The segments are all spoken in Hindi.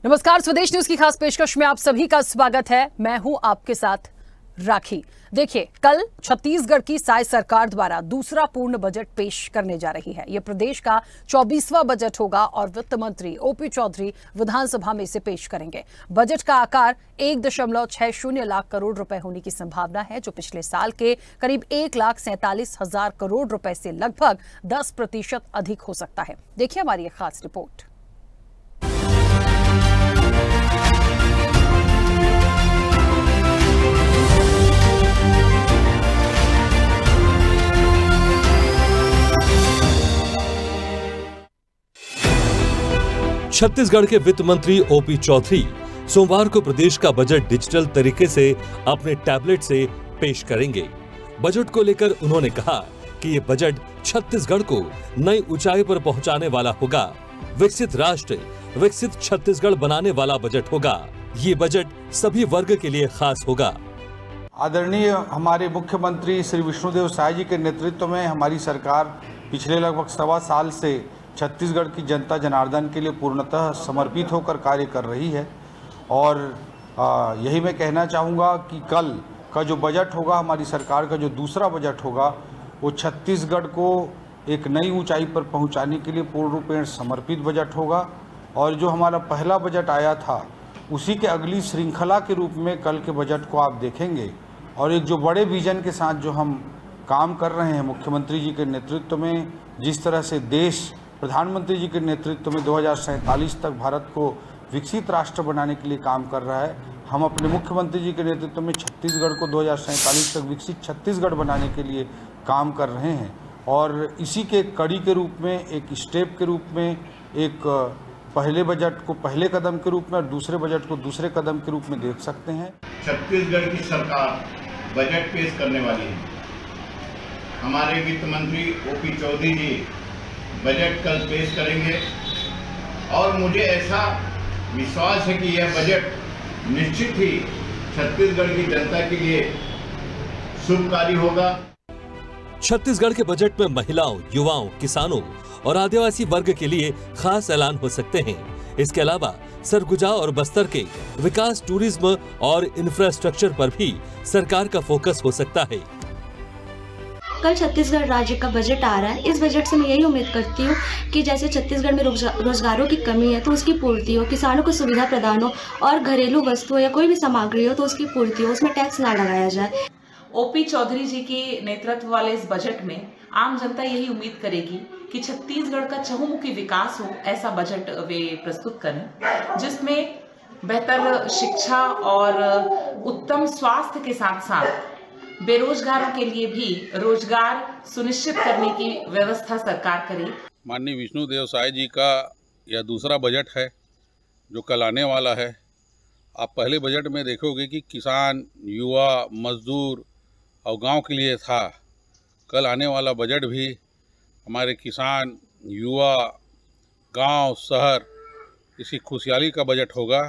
नमस्कार, स्वदेश न्यूज की खास पेशकश में आप सभी का स्वागत है। मैं हूं आपके साथ राखी। देखिए, कल छत्तीसगढ़ की साय सरकार द्वारा दूसरा पूर्ण बजट पेश करने जा रही है। यह प्रदेश का 24वां बजट होगा और वित्त मंत्री ओपी चौधरी विधानसभा में इसे पेश करेंगे। बजट का आकार 1.60 लाख करोड़ रुपए होने की संभावना है, जो पिछले साल के करीब 1,47,000 करोड़ रुपए से लगभग 10% अधिक हो सकता है। देखिए हमारी एक खास रिपोर्ट। छत्तीसगढ़ के वित्त मंत्री ओपी चौधरी सोमवार को प्रदेश का बजट डिजिटल तरीके से अपने टैबलेट से पेश करेंगे। बजट को लेकर उन्होंने कहा कि ये बजट छत्तीसगढ़ को नई ऊंचाई पर पहुंचाने वाला होगा। विकसित राष्ट्र, विकसित छत्तीसगढ़ बनाने वाला बजट होगा। ये बजट सभी वर्ग के लिए खास होगा। आदरणीय हमारे मुख्यमंत्री श्री विष्णुदेव साय जी के नेतृत्व में हमारी सरकार पिछले लगभग 1.25 साल से छत्तीसगढ़ की जनता जनार्दन के लिए पूर्णतः समर्पित होकर कार्य कर रही है। और यही मैं कहना चाहूँगा कि कल का जो बजट होगा, हमारी सरकार का जो दूसरा बजट होगा, वो छत्तीसगढ़ को एक नई ऊंचाई पर पहुंचाने के लिए पूर्ण रूपेण समर्पित बजट होगा। और जो हमारा पहला बजट आया था, उसी के अगली श्रृंखला के रूप में कल के बजट को आप देखेंगे। और एक जो बड़े विजन के साथ जो हम काम कर रहे हैं मुख्यमंत्री जी के नेतृत्व में, जिस तरह से देश प्रधानमंत्री जी के नेतृत्व में 2047 तक भारत को विकसित राष्ट्र बनाने के लिए काम कर रहा है, हम अपने मुख्यमंत्री जी के नेतृत्व में छत्तीसगढ़ को 2047 तक विकसित छत्तीसगढ़ बनाने के लिए काम कर रहे हैं। और इसी के कड़ी के रूप में, एक स्टेप के रूप में, एक पहले बजट को पहले कदम के रूप में और दूसरे बजट को दूसरे कदम के रूप में देख सकते हैं। छत्तीसगढ़ की सरकार बजट पेश करने वाली है। हमारे वित्त मंत्री ओपी चौधरी जी बजट कल पेश करेंगे और मुझे ऐसा विश्वास है कि यह बजट निश्चित ही छत्तीसगढ़ की जनता के लिए शुभकारी होगा। छत्तीसगढ़ के बजट में महिलाओं, युवाओं, किसानों और आदिवासी वर्ग के लिए खास ऐलान हो सकते हैं। इसके अलावा सरगुजा और बस्तर के विकास, टूरिज्म और इंफ्रास्ट्रक्चर पर भी सरकार का फोकस हो सकता है। कल छत्तीसगढ़ राज्य का बजट आ रहा है। इस बजट से मैं यही उम्मीद करती हूँ कि जैसे छत्तीसगढ़ में रोजगारों की कमी है तो उसकी पूर्ति हो, किसानों को सुविधा प्रदान हो और घरेलू वस्तु या कोई भी सामग्री हो तो उसकी पूर्ति हो, उसमें टैक्स ना लगाया जाए। ओपी चौधरी जी के नेतृत्व वाले इस बजट में आम जनता यही उम्मीद करेगी कि छत्तीसगढ़ का चहुमुखी विकास हो। ऐसा बजट वे प्रस्तुत करें जिसमें बेहतर शिक्षा और उत्तम स्वास्थ्य के साथ साथ बेरोजगारों के लिए भी रोजगार सुनिश्चित करने की व्यवस्था सरकार करे। माननीय विष्णुदेव साय जी का यह दूसरा बजट है जो कल आने वाला है। आप पहले बजट में देखोगे कि किसान, युवा, मजदूर और गांव के लिए था। कल आने वाला बजट भी हमारे किसान, युवा, गांव, शहर, इसी खुशहाली का बजट होगा।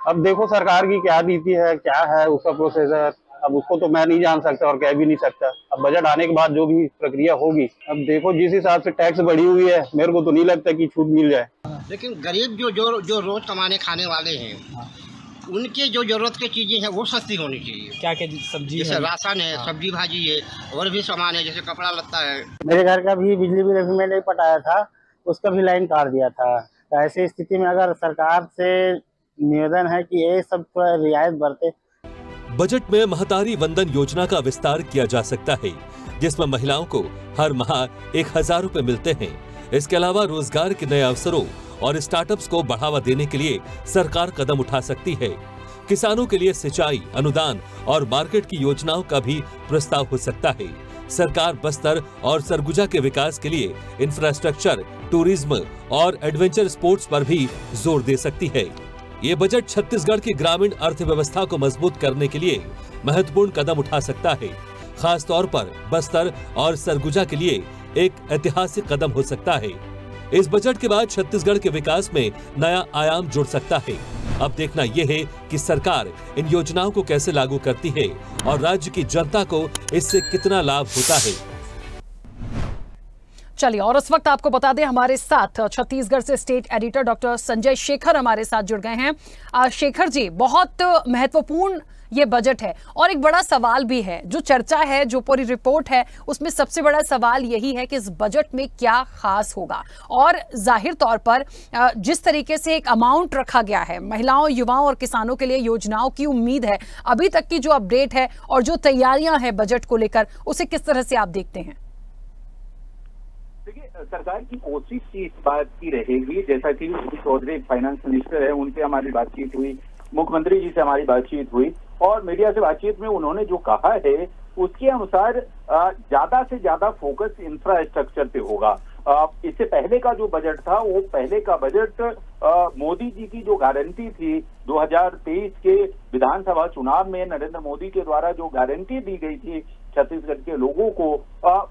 अब देखो सरकार की क्या नीति है, क्या है उसका प्रोसेसर, अब उसको तो मैं नहीं जान सकता और कह भी नहीं सकता। अब बजट आने के बाद जो भी प्रक्रिया होगी, अब देखो जिस हिसाब से टैक्स बढ़ी हुई है, मेरे को तो नहीं लगता कि छूट मिल जाए। लेकिन गरीब जो रोज कमाने खाने वाले हैं, उनके जो जरूरत की चीजें हैं वो सस्ती होनी चाहिए। क्या क्या सब्जी, जैसे राशन है, सब्जी भाजी है, और भी सामान है, जैसे कपड़ा लत्ता है। मेरे घर का भी बिजली बिल अभी मैंने पटाया था, उसका भी लाइन काट दिया था। तो ऐसी स्थिति में अगर सरकार से निवेदन है कि ये सब थोड़ा रियायत बरते। बजट में महतारी वंदन योजना का विस्तार किया जा सकता है, जिसमें महिलाओं को हर माह 1,000 रुपए मिलते हैं। इसके अलावा रोजगार के नए अवसरों और स्टार्टअप्स को बढ़ावा देने के लिए सरकार कदम उठा सकती है। किसानों के लिए सिंचाई, अनुदान और मार्केट की योजनाओं का भी प्रस्ताव हो सकता है। सरकार बस्तर और सरगुजा के विकास के लिए इंफ्रास्ट्रक्चर, टूरिज्म और एडवेंचर स्पोर्ट्स पर भी जोर दे सकती है। ये बजट छत्तीसगढ़ की ग्रामीण अर्थव्यवस्था को मजबूत करने के लिए महत्वपूर्ण कदम उठा सकता है। खास तौर पर बस्तर और सरगुजा के लिए एक ऐतिहासिक कदम हो सकता है। इस बजट के बाद छत्तीसगढ़ के विकास में नया आयाम जुड़ सकता है। अब देखना यह है कि सरकार इन योजनाओं को कैसे लागू करती है और राज्य की जनता को इससे कितना लाभ होता है। चलिए, और इस वक्त आपको बता दें हमारे साथ छत्तीसगढ़ से state editor doctor Sanjay Shekhar हमारे साथ जुड़ गए हैं। शेखर जी, बहुत महत्वपूर्ण ये बजट है और एक बड़ा सवाल भी है, जो चर्चा है, जो पूरी रिपोर्ट है, उसमें सबसे बड़ा सवाल यही है कि इस बजट में क्या खास होगा। और जाहिर तौर पर जिस तरीके से एक अमाउंट रखा गया है महिलाओं, युवाओं और किसानों के लिए योजनाओं की उम्मीद है, अभी तक की जो अपडेट है और जो तैयारियां हैं बजट को लेकर, उसे किस तरह से आप देखते हैं? देखिए, सरकार की कोशिश इस बात की रहेगी, जैसा कि ओपी चौधरी फाइनेंस मिनिस्टर है, उनसे हमारी बातचीत हुई, मुख्यमंत्री जी से हमारी बातचीत हुई और मीडिया से बातचीत में उन्होंने जो कहा है उसके अनुसार ज्यादा से ज्यादा फोकस इंफ्रास्ट्रक्चर पे होगा। इससे पहले का जो बजट था, वो पहले का बजट मोदी जी की जो गारंटी थी 2023 के विधानसभा चुनाव में नरेंद्र मोदी के द्वारा जो गारंटी दी गई थी छत्तीसगढ़ के लोगों को,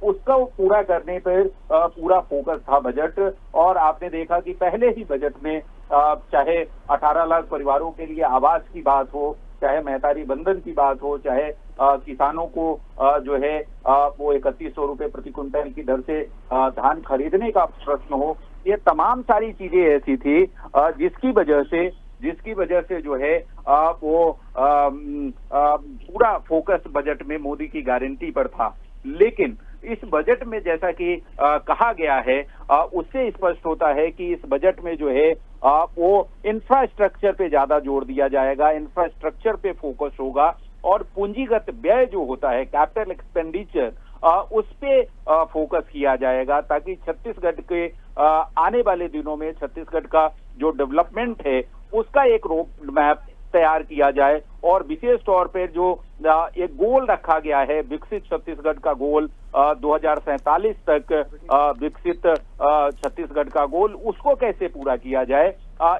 उसका पूरा करने पर पूरा फोकस था बजट। और आपने देखा कि पहले ही बजट में चाहे 18 लाख परिवारों के लिए आवास की बात हो, चाहे महतारी बंधन की बात हो, चाहे किसानों को जो है वो 3100 रुपए प्रति क्विंटल की दर से धान खरीदने का प्रश्न हो, ये तमाम सारी चीजें ऐसी थी जिसकी वजह से जो है वो पूरा फोकस बजट में मोदी की गारंटी पर था। लेकिन इस बजट में जैसा कि कहा गया है, उससे स्पष्ट होता है कि इस बजट में जो है वो इंफ्रास्ट्रक्चर पे ज्यादा जोर दिया जाएगा, इंफ्रास्ट्रक्चर पे फोकस होगा और पूंजीगत व्यय जो होता है, कैपिटल एक्सपेंडिचर, उस पे फोकस किया जाएगा, ताकि छत्तीसगढ़ के आने वाले दिनों में छत्तीसगढ़ का जो डेवलपमेंट है उसका एक रोड मैप तैयार किया जाए। और विशेष तौर पर जो एक गोल रखा गया है, विकसित छत्तीसगढ़ का गोल, 2047 तक विकसित छत्तीसगढ़ का गोल, उसको कैसे पूरा किया जाए,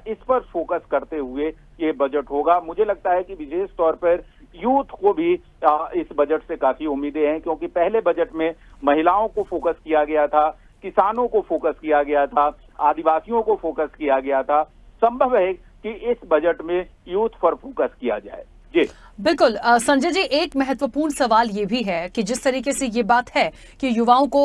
इस पर फोकस करते हुए ये बजट होगा। मुझे लगता है कि विशेष तौर पर यूथ को भी इस बजट से काफी उम्मीदें हैं, क्योंकि पहले बजट में महिलाओं को फोकस किया गया था, किसानों को फोकस किया गया था, आदिवासियों को फोकस किया गया था। संभव है कि इस बजट में यूथ पर फोकस किया जाए। जी बिल्कुल संजय जी, एक महत्वपूर्ण सवाल ये भी है कि जिस तरीके से ये बात है कि युवाओं को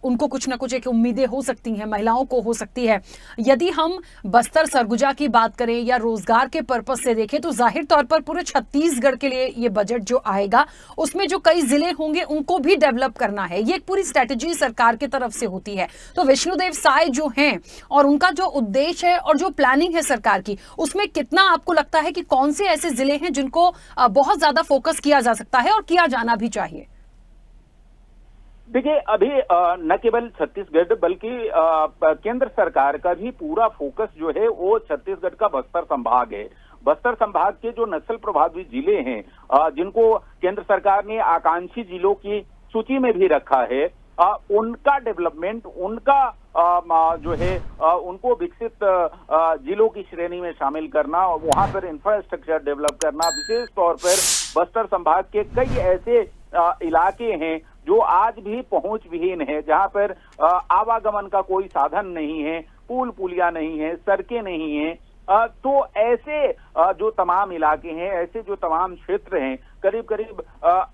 उनको कुछ ना कुछ एक उम्मीदें हो सकती हैं, महिलाओं को हो सकती है। यदि हम बस्तर सरगुजा की बात करें या रोजगार के पर्पस से देखें, तो जाहिर तौर पर पूरे छत्तीसगढ़ के लिए ये बजट जो आएगा, उसमें जो कई जिले होंगे उनको भी डेवलप करना है। ये एक पूरी स्ट्रैटेजी सरकार की तरफ से होती है। तो विष्णुदेव साय जो हैं और उनका जो उद्देश्य है और जो प्लानिंग है सरकार की, उसमें कितना आपको लगता है कि कौन से ऐसे जिले हैं जिनको बहुत ज्यादा फोकस किया जा सकता है और किया जाना भी चाहिए? देखिए, अभी न केवल छत्तीसगढ़ बल्कि केंद्र सरकार का भी पूरा फोकस जो है वो छत्तीसगढ़ का बस्तर संभाग है। बस्तर संभाग के जो नक्सल प्रभावित जिले हैं, जिनको केंद्र सरकार ने आकांक्षी जिलों की सूची में भी रखा है, उनका डेवलपमेंट, उनका जो है उनको विकसित जिलों की श्रेणी में शामिल करना, वहां पर इंफ्रास्ट्रक्चर डेवलप करना। विशेष तौर पर बस्तर संभाग के कई ऐसे इलाके हैं जो आज भी पहुंच विहीन है, जहां पर आवागमन का कोई साधन नहीं है, पुल पुलिया नहीं है, सड़कें नहीं है। तो ऐसे जो तमाम इलाके हैं, ऐसे जो तमाम क्षेत्र हैं, करीब करीब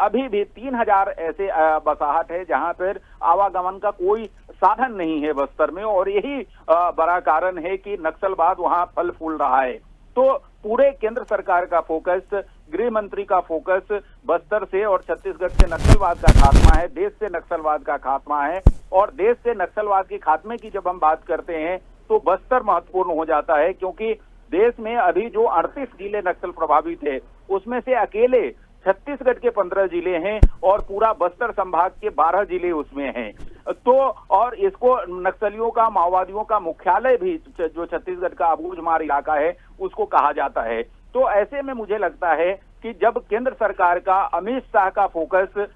अभी भी 3000 ऐसे बसाहट है जहां पर आवागमन का कोई साधन नहीं है बस्तर में, और यही बड़ा कारण है कि नक्सलवाद वहां फल फूल रहा है। तो पूरे केंद्र सरकार का फोकस, गृह मंत्री का फोकस बस्तर से और छत्तीसगढ़ से नक्सलवाद का खात्मा है, देश से नक्सलवाद का खात्मा है। और देश से नक्सलवाद के खात्मे की जब हम बात करते हैं तो बस्तर महत्वपूर्ण हो जाता है, क्योंकि देश में अभी जो 38 जिले नक्सल प्रभावित है, उसमें से अकेले छत्तीसगढ़ के 15 जिले हैं और पूरा बस्तर संभाग के 12 जिले उसमें हैं। तो और इसको नक्सलियों का, माओवादियों का मुख्यालय भी जो छत्तीसगढ़ का अबूझमार इलाका है उसको कहा जाता है। तो ऐसे में मुझे लगता है कि जब केंद्र सरकार का, अमित शाह का फोकस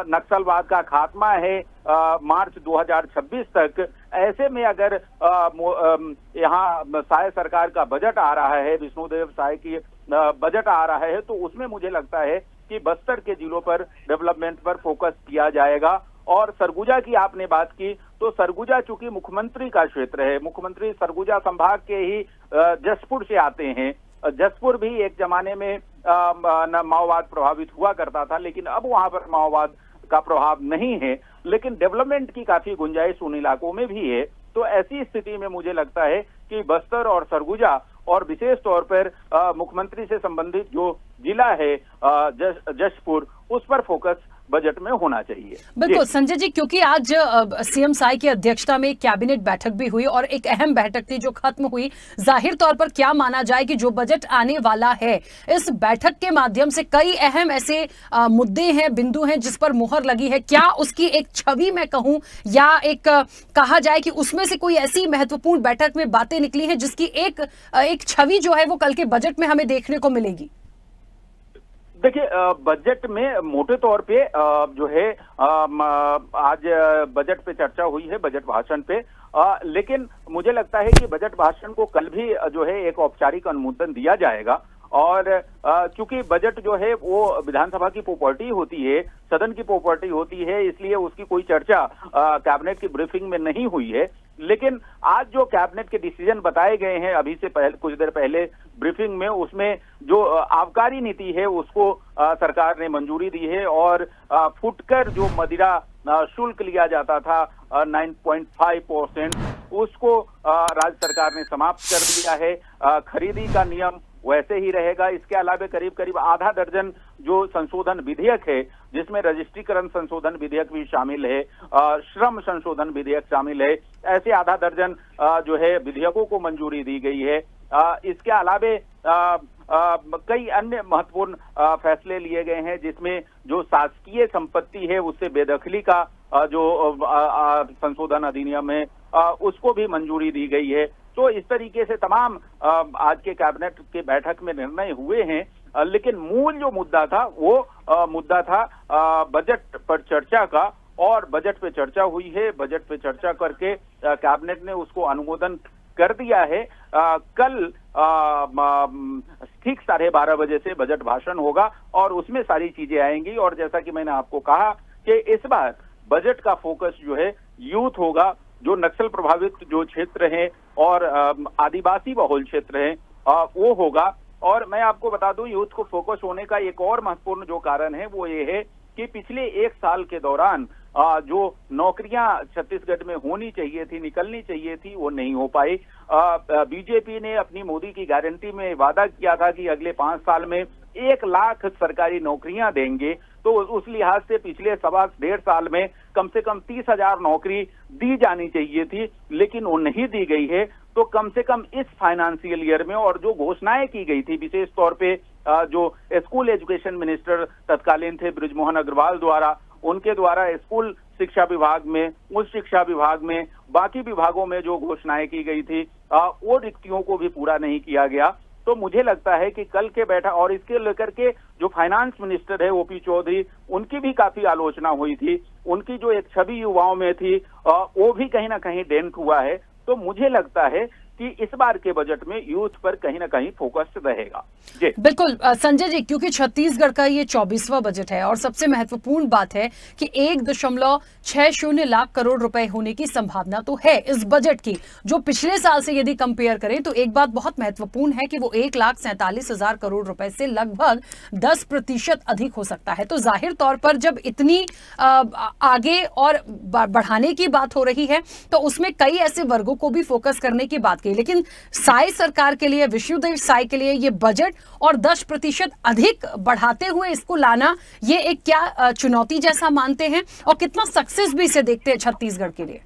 नक्सलवाद का खात्मा है मार्च 2026 तक, ऐसे में अगर यहाँ साय सरकार का बजट आ रहा है, विष्णुदेव साय की बजट आ रहा है, तो उसमें मुझे लगता है कि बस्तर के जिलों पर डेवलपमेंट पर फोकस किया जाएगा। और सरगुजा की आपने बात की, तो सरगुजा चूंकि मुख्यमंत्री का क्षेत्र है, मुख्यमंत्री सरगुजा संभाग के ही जसपुर से आते हैं। जसपुर भी एक जमाने में माओवाद प्रभावित हुआ करता था, लेकिन अब वहां पर माओवाद का प्रभाव नहीं है, लेकिन डेवलपमेंट की काफी गुंजाइश उन इलाकों में भी है। तो ऐसी स्थिति में मुझे लगता है कि बस्तर और सरगुजा और विशेष तौर पर मुख्यमंत्री से संबंधित जो जिला है जशपुर, उस पर फोकस बजट में होना चाहिए। बिल्कुल संजय जी, क्योंकि आज सीएम साई की अध्यक्षता में एक कैबिनेट बैठक भी हुई और एक अहम बैठक थी जो खत्म हुई। जाहिर तौर पर क्या माना जाए कि जो बजट आने वाला है, इस बैठक के माध्यम से कई अहम ऐसे मुद्दे हैं, बिंदु हैं जिस पर मुहर लगी है। क्या उसकी एक छवि मैं कहूं या एक कहा जाए कि उसमें से कोई ऐसी महत्वपूर्ण बैठक में बातें निकली हैं जिसकी एक छवि जो है वो कल के बजट में हमें देखने को मिलेगी? देखिए, बजट में मोटे तौर पे जो है आज बजट पे चर्चा हुई है, बजट भाषण पे, लेकिन मुझे लगता है कि बजट भाषण को कल भी जो है एक औपचारिक अनुमोदन दिया जाएगा। और क्योंकि बजट जो है वो विधानसभा की प्रॉपर्टी होती है, सदन की प्रॉपर्टी होती है, इसलिए उसकी कोई चर्चा कैबिनेट की ब्रीफिंग में नहीं हुई है। लेकिन आज जो कैबिनेट के डिसीजन बताए गए हैं अभी से पहले, कुछ देर पहले ब्रीफिंग में, उसमें जो आबकारी नीति है उसको सरकार ने मंजूरी दी है और फुटकर जो मदिरा शुल्क लिया जाता था 9.5%, उसको राज्य सरकार ने समाप्त कर दिया है। खरीदी का नियम वैसे ही रहेगा। इसके अलावा करीब करीब आधा दर्जन जो संशोधन विधेयक है, जिसमें रजिस्ट्रीकरण संशोधन विधेयक भी शामिल है, श्रम संशोधन विधेयक शामिल है, ऐसे आधा दर्जन जो है विधेयकों को मंजूरी दी गई है। इसके अलावा कई अन्य महत्वपूर्ण फैसले लिए गए हैं, जिसमें जो शासकीय संपत्ति है उससे बेदखली का जो संशोधन अधिनियम है उसको भी मंजूरी दी गई है। तो इस तरीके से तमाम आज के कैबिनेट के बैठक में निर्णय हुए हैं। लेकिन मूल जो मुद्दा था वो मुद्दा था बजट पर चर्चा का, और बजट पे चर्चा हुई है। बजट पे चर्चा करके कैबिनेट ने उसको अनुमोदन कर दिया है। कल ठीक 12:30 बजे से बजट भाषण होगा और उसमें सारी चीजें आएंगी। और जैसा कि मैंने आपको कहा कि इस बार बजट का फोकस जो है यूथ होगा, जो नक्सल प्रभावित जो क्षेत्र हैं और आदिवासी बहुल क्षेत्र हैं वो होगा। और मैं आपको बता दूं, यूथ को फोकस होने का एक और महत्वपूर्ण जो कारण है वो ये है कि पिछले 1 साल के दौरान जो नौकरियां छत्तीसगढ़ में होनी चाहिए थी, निकलनी चाहिए थी, वो नहीं हो पाई। बीजेपी ने अपनी मोदी की गारंटी में वादा किया था कि अगले 5 साल में 1 लाख सरकारी नौकरियां देंगे। तो उस लिहाज से पिछले 1.5 साल में कम से कम 30,000 नौकरी दी जानी चाहिए थी, लेकिन वो नहीं दी गई है। तो कम से कम इस फाइनेंशियल ईयर में, और जो घोषणाएं की गई थी विशेष तौर पे जो स्कूल एजुकेशन मिनिस्टर तत्कालीन थे बृजमोहन अग्रवाल द्वारा, उनके द्वारा स्कूल शिक्षा विभाग में, उच्च शिक्षा विभाग में, बाकी विभागों में जो घोषणाएं की गई थी वो रिक्तियों को भी पूरा नहीं किया गया। तो मुझे लगता है कि कल के बैठक, और इसके लेकर के जो फाइनेंस मिनिस्टर है ओपी चौधरी, उनकी भी काफी आलोचना हुई थी। उनकी जो एक छवि युवाओं में थी वो भी कहीं ना कहीं डेंट हुआ है। तो मुझे लगता है कि इस बार के बजट में यूथ पर कहीं ना कहीं फोकस रहेगा। जी बिल्कुल संजय जी, क्योंकि छत्तीसगढ़ का ये 24वां बजट है और सबसे महत्वपूर्ण बात है कि 1.60 लाख करोड़ रुपए होने की संभावना तो है इस बजट की, जो पिछले साल से यदि कंपेयर करें तो एक बात बहुत महत्वपूर्ण है कि वो 1,47,000 करोड़ रुपए से लगभग 10% अधिक हो सकता है। तो जाहिर तौर पर जब इतनी आगे और बढ़ाने की बात हो रही है तो उसमें कई ऐसे वर्गों को भी फोकस करने की बात की। लेकिन साई सरकार के लिए, विष्णुदेव साई के लिए ये बजट और 10% अधिक बढ़ाते हुए इसको लाना, ये एक क्या चुनौती जैसा मानते हैं और कितना सक्सेस भी इसे देखते हैं छत्तीसगढ़ के लिए?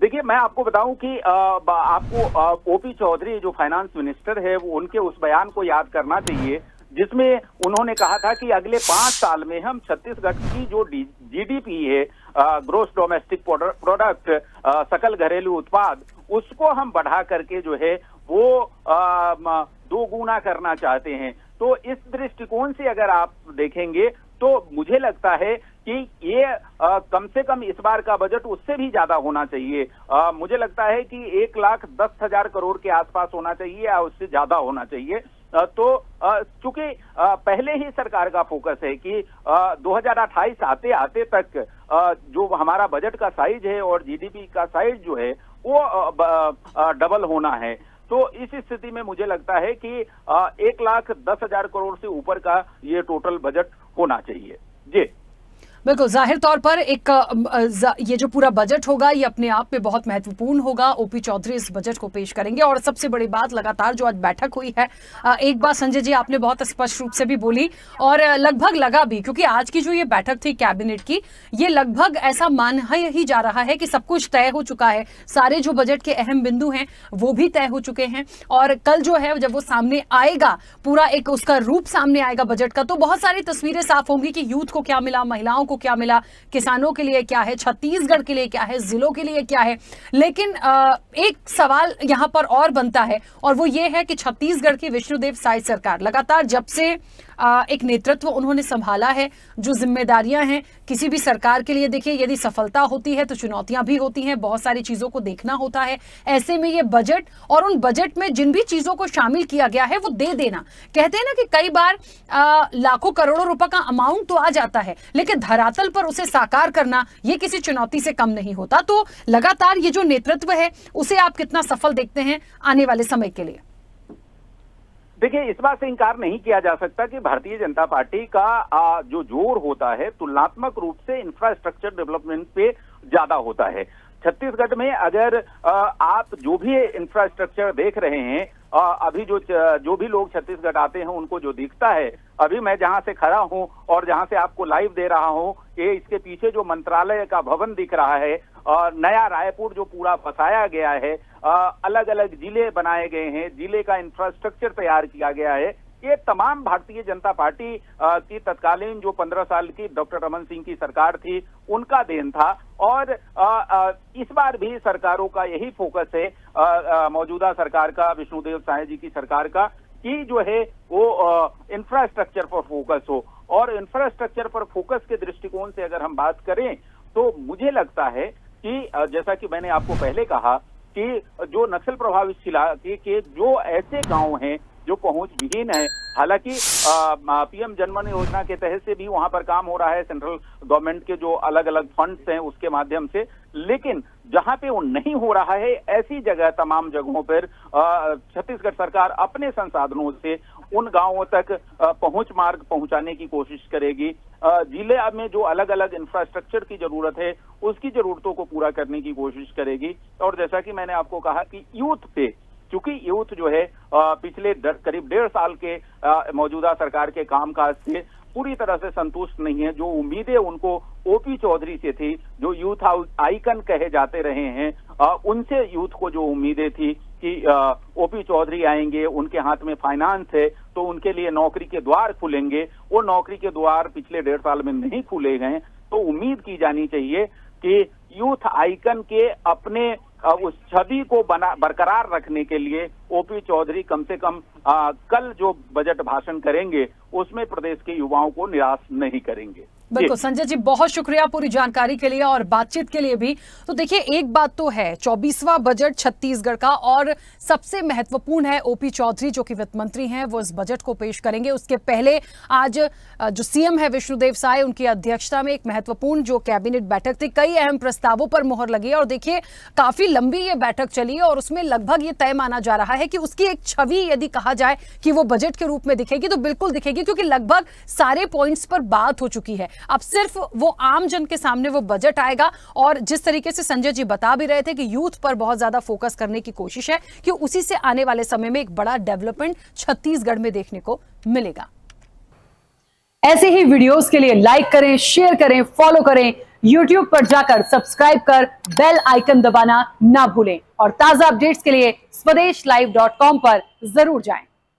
देखिए, मैं आपको बताऊं कि आपको ओपी चौधरी जो फाइनेंस मिनिस्टर है वो उनके उस बयान को याद करना चाहिए जिसमें उन्होंने कहा था कि अगले 5 साल में हम छत्तीसगढ़ की जो जीडीपी है, ग्रोस डोमेस्टिक प्रोडक्ट, सकल घरेलू उत्पाद, उसको हम बढ़ा करके जो है वो 2 गुना करना चाहते हैं। तो इस दृष्टिकोण से अगर आप देखेंगे तो मुझे लगता है कि ये कम से कम इस बार का बजट उससे भी ज्यादा होना चाहिए। मुझे लगता है कि 1,10,000 करोड़ के आसपास होना चाहिए या उससे ज्यादा होना चाहिए। तो चूंकि पहले ही सरकार का फोकस है कि 2028 आते आते तक जो हमारा बजट का साइज है और जीडीपी का साइज जो है वो डबल होना है। तो इस स्थिति में मुझे लगता है कि 1,10,000 करोड़ से ऊपर का ये टोटल बजट होना चाहिए। जी बिल्कुल, जाहिर तौर पर एक ये जो पूरा बजट होगा ये अपने आप में बहुत महत्वपूर्ण होगा। ओपी चौधरी इस बजट को पेश करेंगे और सबसे बड़ी बात लगातार जो आज बैठक हुई है, एक बात संजय जी आपने बहुत स्पष्ट रूप से भी बोली और लगभग लगा भी, क्योंकि आज की जो ये बैठक थी कैबिनेट की, ये लगभग ऐसा मान ही जा रहा है कि सब कुछ तय हो चुका है। सारे जो बजट के अहम बिंदु हैं वो भी तय हो चुके हैं और कल जो है जब वो सामने आएगा, पूरा एक उसका रूप सामने आएगा बजट का, तो बहुत सारी तस्वीरें साफ होंगी कि यूथ को क्या मिला, महिलाओं को क्या मिला, किसानों के लिए क्या है, छत्तीसगढ़ के लिए क्या है, जिलों के लिए क्या है। लेकिन एक सवाल यहां पर और बनता है और वो ये है कि छत्तीसगढ़ की विष्णुदेव साय सरकार लगातार जब से एक नेतृत्व उन्होंने संभाला है, जो जिम्मेदारियां हैं किसी भी सरकार के लिए, देखिए यदि सफलता होती है तो चुनौतियां भी होती हैं, बहुत सारी चीजों को देखना होता है। ऐसे में ये बजट और उन बजट में जिन भी चीजों को शामिल किया गया है वो दे देना, कहते हैं ना कि कई बार लाखों करोड़ों रुपए का अमाउंट तो आ जाता है लेकिन धरातल पर उसे साकार करना ये किसी चुनौती से कम नहीं होता। तो लगातार ये जो नेतृत्व है उसे आप कितना सफल देखते हैं आने वाले समय के लिए? देखिए, इस बात से इनकार नहीं किया जा सकता कि भारतीय जनता पार्टी का जो जोर होता है तुलनात्मक रूप से इंफ्रास्ट्रक्चर डेवलपमेंट पे ज्यादा होता है। छत्तीसगढ़ में अगर आप जो भी इंफ्रास्ट्रक्चर देख रहे हैं, अभी जो भी लोग छत्तीसगढ़ आते हैं उनको जो दिखता है, अभी मैं जहां से खड़ा हूं और जहां से आपको लाइव दे रहा हूं, ये इसके पीछे जो मंत्रालय का भवन दिख रहा है, नया रायपुर जो पूरा बसाया गया है, अलग अलग जिले बनाए गए हैं, जिले का इंफ्रास्ट्रक्चर तैयार किया गया है, ये तमाम भारतीय जनता पार्टी की तत्कालीन जो 15 साल की डॉक्टर रमन सिंह की सरकार थी उनका देन था। और इस बार भी सरकारों का यही फोकस है, मौजूदा सरकार का, विष्णुदेव साय जी की सरकार का, कि जो है वो इंफ्रास्ट्रक्चर पर फोकस हो। और इंफ्रास्ट्रक्चर पर फोकस के दृष्टिकोण से अगर हम बात करें तो मुझे लगता है कि जैसा कि मैंने आपको पहले कहा कि जो नक्सल प्रभावित इलाके के जो ऐसे गांव हैं जो पहुंच विहीन है, हालांकि पीएम जनधन योजना के तहत से भी वहां पर काम हो रहा है, सेंट्रल गवर्नमेंट के जो अलग अलग फंड्स हैं उसके माध्यम से, लेकिन जहां पे वो नहीं हो रहा है ऐसी जगह, तमाम जगहों पर छत्तीसगढ़ सरकार अपने संसाधनों से उन गांवों तक पहुंच मार्ग पहुंचाने की कोशिश करेगी। जिले में जो अलग अलग इंफ्रास्ट्रक्चर की जरूरत है उसकी जरूरतों को पूरा करने की कोशिश करेगी। और जैसा कि मैंने आपको कहा कि यूथ पे, क्योंकि यूथ जो है पिछले करीब 1.5 साल के मौजूदा सरकार के कामकाज से पूरी तरह से संतुष्ट नहीं है। जो उम्मीदें उनको ओपी चौधरी से थी, जो यूथ आइकन कहे जाते रहे हैं, उनसे यूथ को जो उम्मीदें थी कि ओपी चौधरी आएंगे, उनके हाथ में फाइनेंस है तो उनके लिए नौकरी के द्वार खुलेंगे, वो नौकरी के द्वार पिछले 1.5 साल में नहीं खुले गए। तो उम्मीद की जानी चाहिए कि यूथ आइकन के अपने उस छवि को बरकरार रखने के लिए ओपी चौधरी कम से कम कल जो बजट भाषण करेंगे उसमें प्रदेश के युवाओं को निराश नहीं करेंगे। बिल्कुल संजय जी, बहुत शुक्रिया पूरी जानकारी के लिए और बातचीत के लिए भी। तो देखिए, एक बात तो है 24वां बजट छत्तीसगढ़ का और सबसे महत्वपूर्ण है ओपी चौधरी जो कि वित्त मंत्री हैं, वो इस बजट को पेश करेंगे। उसके पहले आज जो सीएम है विष्णुदेव साय, उनकी अध्यक्षता में एक महत्वपूर्ण जो कैबिनेट बैठक थी, कई अहम प्रस्तावों पर मुहर लगी और देखिए काफी लंबी ये बैठक चली और उसमें लगभग ये तय माना जा रहा है कि उसकी एक छवि यदि कहा जाए कि वो बजट के रूप में दिखेगी तो बिल्कुल दिखेगी, क्योंकि लगभग सारे पॉइंट्स पर बात हो चुकी है। अब सिर्फ वो आम जन के सामने वो बजट आएगा और जिस तरीके से संजय जी बता भी रहे थे कि यूथ पर बहुत ज्यादा फोकस करने की कोशिश है कि उसी से आने वाले समय में एक बड़ा डेवलपमेंट छत्तीसगढ़ में देखने को मिलेगा। ऐसे ही वीडियोस के लिए लाइक करें, शेयर करें, फॉलो करें, YouTube पर जाकर सब्सक्राइब कर बेल आइकन दबाना ना भूलें और ताजा अपडेट्स के लिए स्वदेशलाइव.com पर जरूर जाएं।